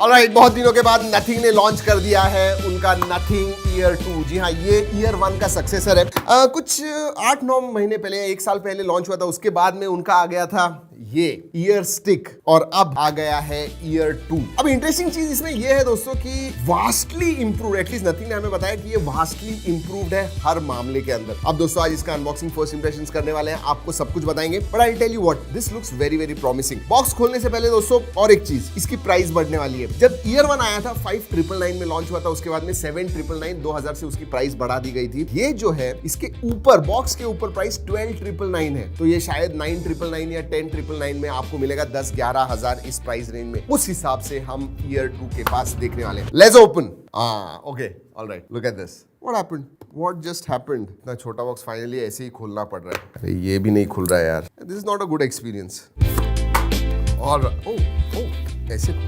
Alright, बहुत दिनों के बाद नथिंग ने लॉन्च कर दिया है उनका नथिंग ईयर 2। जी हाँ, ये ईयर 1 का सक्सेसर है। कुछ 8-9 महीने पहले, 1 साल पहले लॉन्च हुआ था। उसके बाद में उनका आ गया था ये ईयर स्टिक और अब आ गया है ईयर 2। अब इंटरेस्टिंग चीज इसमें ये है दोस्तों कि वास्टली इंप्रूव, एटलीस्ट नथिंग ने हमें बताया कि ये वास्टली इंप्रूव्ड है हर मामले के अंदर। अब दोस्तों आज इसका अनबॉक्सिंग, फर्स्ट इंप्रेशंस करने वाले हैं, आपको सब कुछ बताएंगे। But I tell you what, this looks very very promising. Box खोलने से पहले दोस्तों और एक चीज, इसकी प्राइस बढ़ने वाली है। जब ईयर 1 आया था 5,999 में लॉन्च हुआ था, उसके बाद में 7,999 2000 से उसकी प्राइस बढ़ा दी गई थी। ये जो है इसके ऊपर, बॉक्स के ऊपर प्राइस 12,999 है, तो ये शायद 9,999 या 10,999 में आपको मिलेगा 10-11 हजार इस प्राइस रेंज में। उस हिसाब से हम ईयर 2 के पास देखने वाले हैं। Let's open. Okay, alright, look at this. What happened? What just happened? इतना छोटा बॉक्स फाइनली ऐसे ही खोलना पड़ रहा है। अरे ये भी नहीं खुल रहा है यार। This is not a good experience. और ऐसे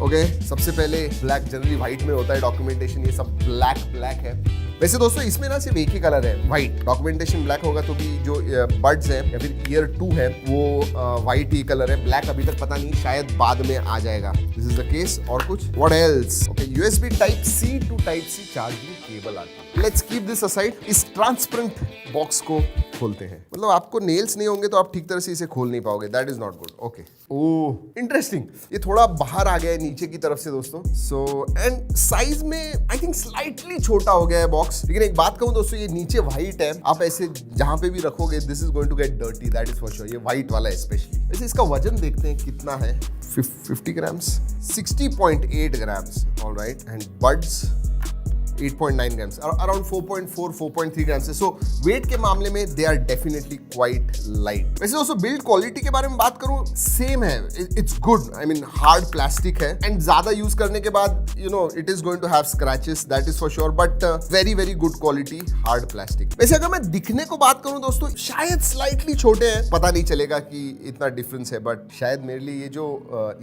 ओके, सबसे पहले ब्लैक, जनरली व्हाइट में होता है डॉक्यूमेंटेशन, ये सब ब्लैक है। वैसे दोस्तों इसमें ना सिर्फ एक ही कलर है, व्हाइट। डॉक्यूमेंटेशन ब्लैक होगा तो भी जो बर्ड्स है या फिर ईयर 2 है वो व्हाइट ही कलर है। ब्लैक अभी तक पता नहीं, शायद बाद में आ जाएगा। This is the case. और कुछ what else? Okay, USB type C to type C charging cable आती है। Let's keep this aside. इस ट्रांसपेरेंट बॉक्स को खोलते हैं। मतलब आपको नेल्स नहीं होंगे तो आप ठीक तरह से इसे खोल नहीं पाओगे। That is not good. Okay, oh interesting. ये थोड़ा बाहर आ गया है नीचे की तरफ से दोस्तों। सो एंड साइज में आई थिंक स्लाइटली छोटा हो गया है बॉक्स। लेकिन एक बात कहूं दोस्तों, ये नीचे व्हाइट है, आप ऐसे जहां पे भी रखोगे this is going to get dirty, that is for sure. ये व्हाइट वाला है स्पेशली। वैसे इसका वजन देखते हैं कितना है। 50 grams, 60.8 grams. Alright, and buds 8.9 grams, around 4.3 grams है। सो वेट के मामले में they are definitely quite light. वैसे दोस्तों बिल्ड क्वालिटी के बारे में बात करूं, सेम है, it's good. I mean hard plastic है एंड ज्यादा यूज करने के बाद you know it is going to have scratches, that is for sure, but very very good quality hard plastic. वैसे अगर मैं दिखने को बात करूं दोस्तों, शायद स्लाइटली छोटे हैं, पता नहीं चलेगा कि इतना डिफरेंस है, बट शायद मेरे लिए ये जो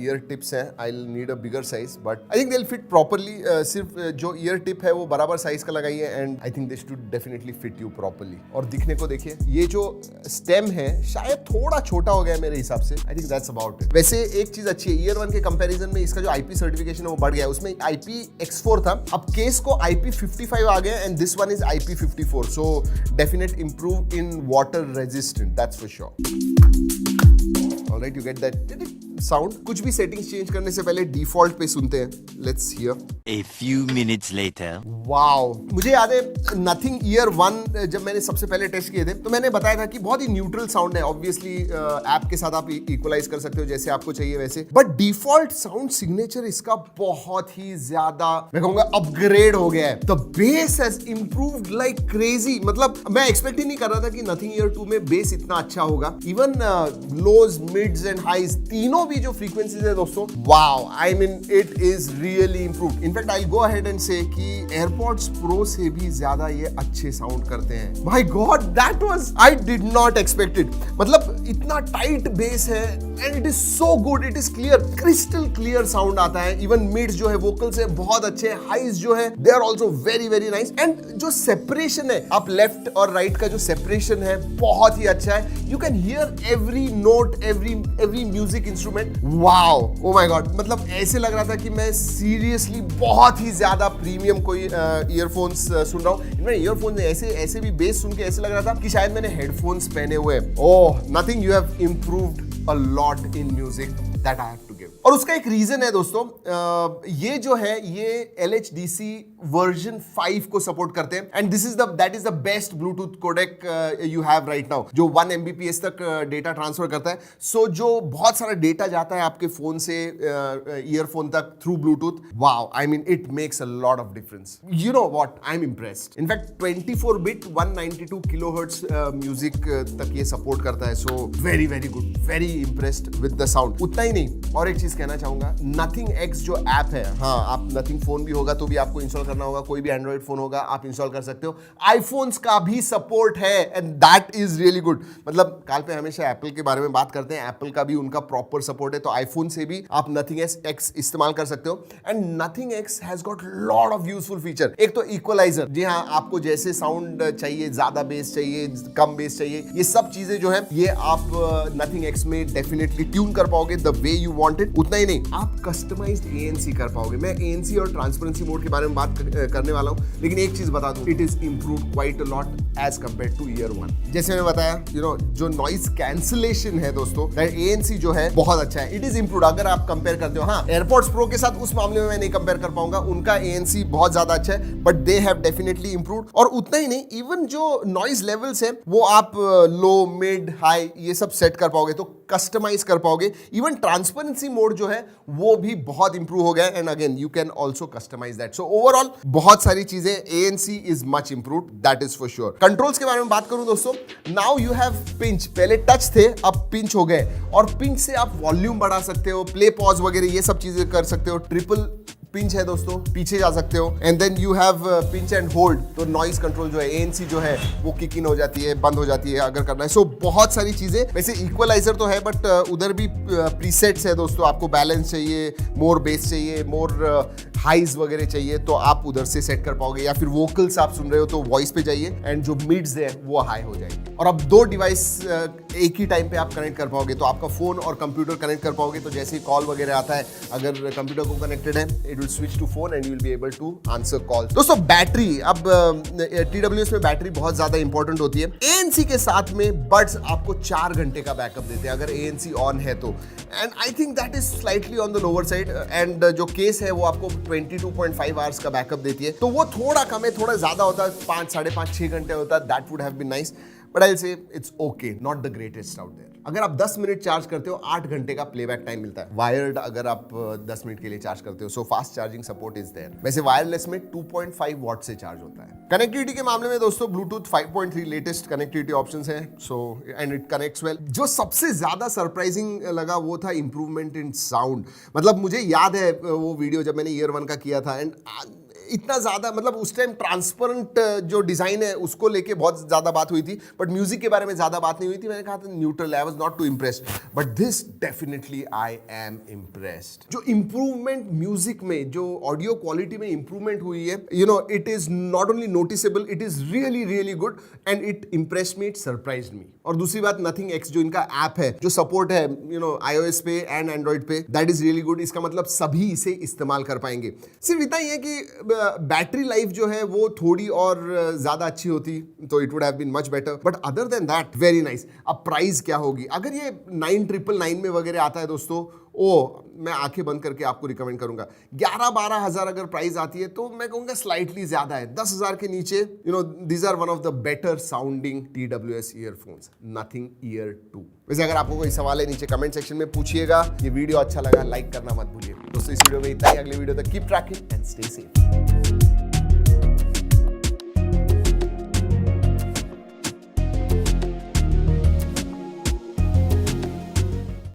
ईयर टिप्स हैं, I will need a bigger size, but I think they will fit properly. सिर्फ जो ईयर टिप है वो बराबर साइज का लगाइए and I think they should definitely fit you properly. और दिखने को देखिए, ये जो स्टेम है शायद थोड़ा छोटा हो गया है मेरे हिसाब से। I think that's about it. वैसे एक चीज अच्छी है, ईयर 1 के कंपैरिजन में इसका जो IP सर्टिफिकेशन है वो बढ़ गया है। उसमें IPX4 था, अब केस को IP55 आ गया and this one is IP54, so definite improve in water resistant, that's for sure. Alright, you get that sound. कुछ भी सेटिंग्स चेंज करने से पहले डिफॉल्ट पे सुनते हैं। Let's hear. A few minutes later. Wow, मुझे याद है नथिंग ईयर 1 जब मैंने सबसे पहले टेस्ट किए थे तो मैंने बताया था कि बहुत ही न्यूट्रल साउंड है। ऑब्वियसली ऐप के साथ आप इक्वलाइज कर सकते हो जैसे आपको चाहिए वैसे, बट डिफॉल्ट साउंड सिग्नेचर इसका बहुत ही ज्यादा, मैं कहूंगा, अपग्रेड हो गया है। The base has improved like crazy. मतलब मैं एक्सपेक्ट ही नहीं कर रहा था कि नथिंग ईयर 2 में बेस इतना अच्छा होगा। Even lows, mids and highs, तीनों भी जो फ्रीक्वेंसीज है दोस्तों, wow, I mean it is really improved. In fact I go ahead and say कि एयरपॉड्स प्रो से भी ज्यादा ये अच्छे साउंड करते हैं। My God, that was, I did not expect it. मतलब इतना टाइट बेस है and it is so good, it is clear, crystal clear sound आता है। इवन मिड्स जो है, वोकल्स है बहुत अच्छे, हाइज जो है they are also very very nice. And जो सेपरेशन है, आप लेफ्ट और राइट का जो सेपरेशन है बहुत ही अच्छा है। You can hear every note, every music instrument. Wow, oh my God, मतलब ऐसे लग रहा था कि मैं सीरियसली बहुत ही ज्यादा प्रीमियम कोई ईयरफोन्स सुन रहा हूँ। इनमें ईयरफोन्स ऐसे भी बेस सुन के ऐसे लग रहा था कि शायद मैंने हेडफोन्स पहने हुए। Oh, nothing, you have improved a lot in music, that I have to give. और उसका एक रीजन है दोस्तों, ये जो है ये LHDC वर्जन 5 को सपोर्ट करते हैं and that is the best Bluetooth codec you have right now, जो 1 Mbps तक डेटा ट्रांसफर करता है। सो जो बहुत सारा डेटा जाता है आपके फोन से ईयरफोन तक through Bluetooth, wow, I mean it makes a lot of difference. You know what, I am impressed. In fact 24 bit 192 kilohertz music तक ये सपोर्ट करता है। So very very good, very impressed with the sound. उतना ही नहीं, और एक चीज कहना चाहूंगा, नथिंग एक्स जो ऐप है, हाँ, आप नथिंग फोन भी होगा तो भी आपको इंस्टॉल करना होगा, कोई भी एंड्रॉइड फोन होगा आप इंस्टॉल कर सकते हो। आईफोन्स का भी सपोर्ट है and that is really good. मतलब काल पे हमेशा एप्पल के बारे में बात करते हैं, एप्पल का भी उनका प्रॉपर सपोर्ट है, तो आईफोन से भी आप नथिंग एक्स इस्तेमाल कर सकते हो। And nothing x has got lot of useful feature. एक तो इक्वलाइजर, जी हाँ, आपको जैसे साउंड चाहिए, ज्यादा बेस चाहिए, कम बेस चाहिए, ये सब चीजें जो है ये आप नथिंग एक्स में डेफिनेटली ट्यून कर पाओगे the way you want it. उतना ही नहीं, आप कस्टमाइज्ड ANC कर पाओगे। मैं ANC और ट्रांसपेरेंसी मोड के बारे में बात करने वाला हूँ, लेकिन एक चीज बता दूं, it is improve quite a lot as compare to Ear 1। जैसे मैं बताया, जो नॉइज कैंसिलेशन है दोस्तों, दैट ANC जो है बहुत अच्छा है, इट इज इम्प्रूव। अगर आप कंपेयर करते हो, हाँ, एयरपोर्ट्स प्रो के साथ उस मामले में मैं नहीं कंपेयर कर पाऊंगा, उनका ANC बहुत ज्यादा अच्छा है, but they have definitely improved. और उतना ही नहीं, इवन जो नॉइज लेवल्स है वो आप लो, मिड, हाई ये सब सेट कर पाओगे, तो कस्टमाइज कर पाओगे। इवन ट्रांसपेरेंसी मोड जो है वो भी बहुत इंप्रूव हो गया, and again you can also customize that. So overall बहुत सारी चीजें, ANC is much improved, that is for sure. Controls के बारे में बात करूं दोस्तों, नाउ यू हैव पिंच। पहले टच थे, अब पिंच हो गए, और पिंच से आप वॉल्यूम बढ़ा सकते हो, प्ले पॉज वगैरह ये सब चीजें कर सकते हो। ट्रिपल पिंच है दोस्तों, पीछे जा सकते हो, and then you have pinch and hold, तो नॉइज कंट्रोल जो है, ANC जो है वो किक इन हो जाती है, बंद हो जाती है अगर करना है। सो बहुत सारी चीजें, वैसे इक्वलाइजर तो है, बट उधर भी प्रीसेट्स है दोस्तों। आपको बैलेंस चाहिए, मोर बेस चाहिए, मोर हाइज वगैरह चाहिए, तो आप उधर से सेट कर पाओगे, या फिर वोकल्स आप सुन रहे हो तो वॉइस पे जाइए, एंड जो मिड्स है वो हाई हो जाएगी। और अब 2 डिवाइस एक ही टाइम पे आप कनेक्ट कर पाओगे, तो आपका फोन और कंप्यूटर कनेक्ट कर पाओगे, तो जैसे ही कॉल वगैरह आता है, अगर कंप्यूटर को कनेक्टेड है, it will switch to phone and you will be able to answer call. दोस्तों बैटरी, अब TWS में बैटरी बहुत ज्यादा इंपॉर्टेंट होती है। ANC के साथ में बड्स आपको 4 घंटे का बैकअप देते हैं अगर ANC ऑन है तो, and I think that is slightly on the lower side. And जो केस है वो आपको 22.5 आवर्स का बैकअप देती है, तो वो थोड़ा कम है, थोड़ा ज्यादा होता है, 5, 5.5, 6 घंटे होता है, that would have been nice, but I will say it's okay, not the greatest out there. अगर आप 10 मिनट चार्ज करते हो, 8 घंटे का प्लेबैक टाइम मिलता है। वायर्ड अगर आप 10 मिनट के लिए चार्ज करते हो, so fast charging support is there. वैसे वायरलेस में 2.5 वॉट से चार्ज होता है। कनेक्टिविटी के मामले में दोस्तों, ब्लूटूथ 5.3 लेटेस्ट कनेक्टिविटी ऑप्शंस है, so and it connects well. जो सबसे ज्यादा सरप्राइजिंग लगा वो था इंप्रूवमेंट इन साउंड। मतलब मुझे याद है वो वीडियो जब मैंने ईयर 1 का किया था, एंड इतना ज्यादा, मतलब उस टाइम ट्रांसपेरेंट जो डिजाइन है उसको लेके बहुत ज्यादा बात हुई थी, बट म्यूजिक के बारे में ज्यादा बात नहीं हुई थी। मैंने कहा था neutral, I was not too impressed, but this definitely I am impressed. जो इंप्रूवमेंट म्यूजिक में, जो ऑडियो क्वालिटी में इंप्रूवमेंट हुई है, it is not only noticeable, it is really really good, and it impressed me, it surprised me. और दूसरी बात, nothing x जो इनका ऐप है, जो सपोर्ट है iOS पे एंड एंड्रॉइड पे, दैट इज रियली गुड। इसका मतलब सभी इसे इस्तेमाल कर पाएंगे। सिर्फ इतना ही है कि बैटरी लाइफ जो है वो थोड़ी और ज्यादा अच्छी होती तो it would have been much better, but other than that very nice. अब प्राइस क्या होगी? अगर ये 9999 में वगैरह आता है दोस्तों, मैं आंखें बंद करके आपको रिकमेंड करूंगा। 11-12 हजार अगर प्राइस आती है तो मैं कहूंगा स्लाइटली ज्यादा है। 10,000 के नीचे these are one of the better sounding TWS earphones, Nothing Ear 2। वैसे अगर आपको कोई सवाल है नीचे कमेंट सेक्शन में पूछिएगा। ये वीडियो अच्छा लगा लाइक करना मत भूलिए दोस्तों। इस वीडियो में इतना ही, अगले वीडियो तक keep trekking and stay safe.